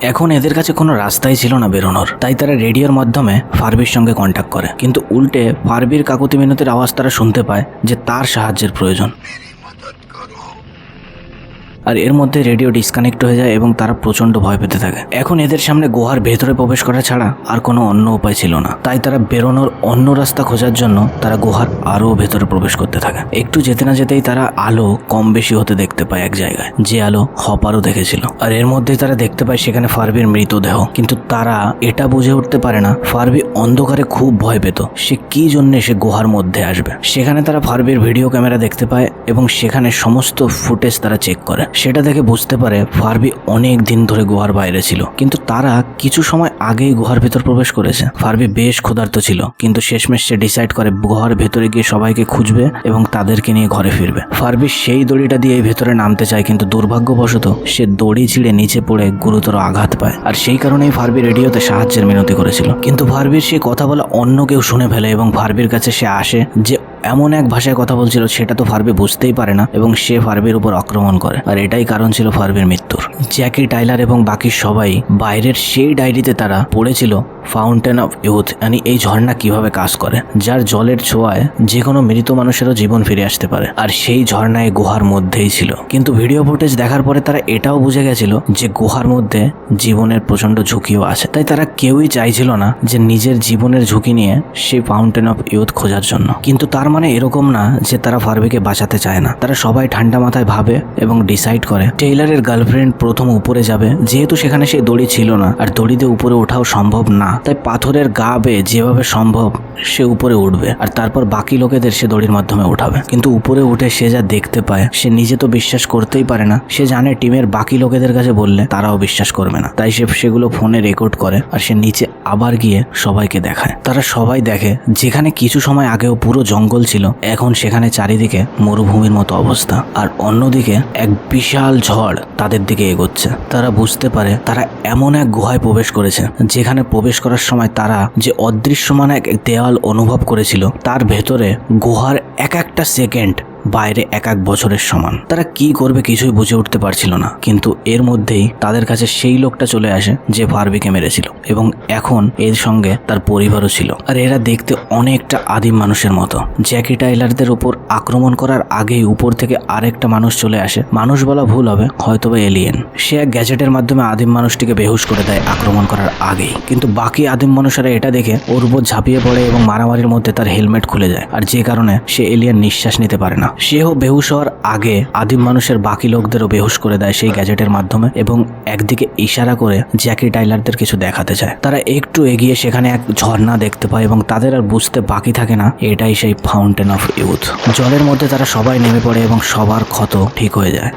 এখন এদের কাছে কোনো রাস্তাই ছিল না বেরোনোর, তাই তারা রেডিওর মাধ্যমে ফারবির সঙ্গে কন্ট্যাক্ট করে। কিন্তু উল্টে ফারবির কাকুতি মিনতির আওয়াজ তারা শুনতে পায় যে তার সাহায্যের প্রয়োজন। আর এর মধ্যে রেডিও ডিসকানেক্ট হয়ে যায় এবং তারা প্রচন্ড ভয় পেতে থাকে। এখন এদের সামনে গুহার ভেতরে প্রবেশ করা ছাড়া আর কোনো অন্য উপায় ছিল না, তাই তারা বেরোনোর অন্য রাস্তা খোঁজার জন্য তারা গুহার আরো ভেতরে প্রবেশ করতে থাকে। একটু যেতে না যেতেই তারা আলো কম বেশি হতে দেখতে পায় এক জায়গায়, যে আলো হপারও দেখেছিল। আর এর মধ্যেই তারা দেখতে পায় সেখানে ফারবির মৃতদেহ। কিন্তু তারা এটা বুঝে উঠতে পারে না ফারবি অন্ধকারে খুব ভয় পেত, সে কি জন্য সে গুহার মধ্যে আসবে। সেখানে তারা ফারবির ভিডিও ক্যামেরা দেখতে পায় এবং সেখানে সমস্ত ফুটেজ তারা চেক করে। সেটা দেখে বুঝতে পারে ফারবি অনেক দিন ধরে গুহার বাইরে ছিল, কিন্তু তারা কিছু সময় আগেই গুহার ভেতর প্রবেশ করেছে। ফারবি বেশ ক্ষুধার্ত ছিল, কিন্তু শেষমেশ সে ডিসাইড করে গুহার ভেতরে গিয়ে সবাইকে খুঁজবে এবং তাদেরকে নিয়ে ঘরে ফিরবে। ফারবি সেই দড়িটা দিয়ে ভেতরে নামতে চায়, কিন্তু দুর্ভাগ্যবশত সে দড়ি ছিঁড়ে নিচে পড়ে গুরুতর আঘাত পায়। আর সেই কারণেই ফারবি রেডিওতে সাহায্যের মিনতি করেছিল। কিন্তু ফারবির সেই কথা বলা অন্য কেউ শুনে ফেলে এবং ফারবির কাছে সে আসে যে এমন এক ভাষায় কথা বলছিল সেটা তো ফারবি বুঝতেই পারে না এবং সে ফারবির উপর আক্রমণ করে। আর এটাই কারণ ছিল ফারবির মৃত্যুর। জ্যাকি, টাইলার এবং বাকি সবাই বাইরের সেই ডায়েরিতে তারা পড়েছিল ফাউন্টেন অফ ইউথ, মানে এই ঝর্ণা কিভাবে কাজ করে, যার জলের ছোঁয়ায় যে কোনো মৃত মানুষেরও জীবন ফিরে আসতে পারে। আর সেই ঝর্ণায় গুহার মধ্যেই ছিল। কিন্তু ভিডিও ফুটেজ দেখার পরে তারা এটাও বুঝে গেছিল যে গুহার মধ্যে জীবনের প্রচন্ড ঝুঁকিও আছে। তাই তারা কেউই চাইছিল না যে নিজের জীবনের ঝুঁকি নিয়ে সেই ফাউন্টেন অফ ইউথ খোঁজার জন্য। কিন্তু তার মানে এরকম না যে তারা ফারবিকে বাঁচাতে চায় না। তারা সবাই ঠান্ডা মাথায় ভাবে এবং ডিসাইড করে টেইলারের গার্লফ্রেন্ড প্রথম উপরে যাবে, যেহেতু সেখানে সেই দড়ি ছিল না আর দড়িতে উপরে ওঠাও সম্ভব না, তাই পাথরের গা বেয়ে যেভাবে সম্ভব সে উপরে উঠবে আর তারপর বাকি লোকেদের সে দড়ির মাধ্যমে উঠাবে। কিন্তু উপরে উঠে সে যা দেখতে পায় সে নিজে তো বিশ্বাস করতেই পারে না। সে জানে টিমের বাকি লোকেদের কাছে বললে তারাও বিশ্বাস করবে না, তাই সে সেগুলো ফোনে রেকর্ড করে আর সে নিচে আবার গিয়ে সবাইকে দেখায়। তারা সবাই দেখে যেখানে কিছু সময় আগেও পুরো জঙ্গল ছিল, এখন সেখানে চারিদিকে মরুভূমির মতো অবস্থা। আর অন্যদিকে এক বিশাল ঝড় তাদের দিকে এগোচ্ছে। তারা বুঝতে পারে তারা এমন এক গুহায় প্রবেশ করেছে যেখানে প্রবেশ করার সময় তারা যে অদৃশ্যমান এক দেওয়াল অনুভব করেছিল, তার ভেতরে গুহার এক একটা সেকেন্ড বাইরে এক এক বছরের সমান। তারা কি করবে কিছুই বুঝে উঠতে পারছিল না। কিন্তু এর মধ্যেই তাদের কাছে সেই লোকটা চলে আসে যে ফারবিকে মেরেছিল এবং এখন এর সঙ্গে তার পরিবারও ছিল। আর এরা দেখতে অনেকটা আদিম মানুষের মতো। জ্যাকি টাইলারদের উপর আক্রমণ করার আগেই উপর থেকে আরেকটা মানুষ চলে আসে। মানুষ বলা ভুল হবে, হয়তোবা এলিয়েন। সে এক গ্যাজেটের মাধ্যমে আদিম মানুষটিকে বেহুশ করে দেয় আক্রমণ করার আগেই। কিন্তু বাকি আদিম মানুষেরা এটা দেখে ওর উপর ঝাঁপিয়ে পড়ে এবং মারামারির মধ্যে তার হেলমেট খুলে যায়। আর যে কারণে সে এলিয়েন নিঃশ্বাস নিতে পারে না। সেও বেহুশ হওয়ার আগে আদিম মানুষের বাকি লোকদেরও বেহুশ করে দেয় সেই গ্যাজেটের মাধ্যমে এবং একদিকে ইশারা করে জ্যাকি টাইলারদের কিছু দেখাতে চায়। তারা একটু এগিয়ে সেখানে এক ঝর্ণা দেখতে পায় এবং তাদের আর বুঝতে বাকি থাকে না এটাই সেই ফাউন্টেন অফ ইউথ। জলের মধ্যে তারা সবাই নেমে পড়ে এবং সবার ক্ষত ঠিক হয়ে যায়।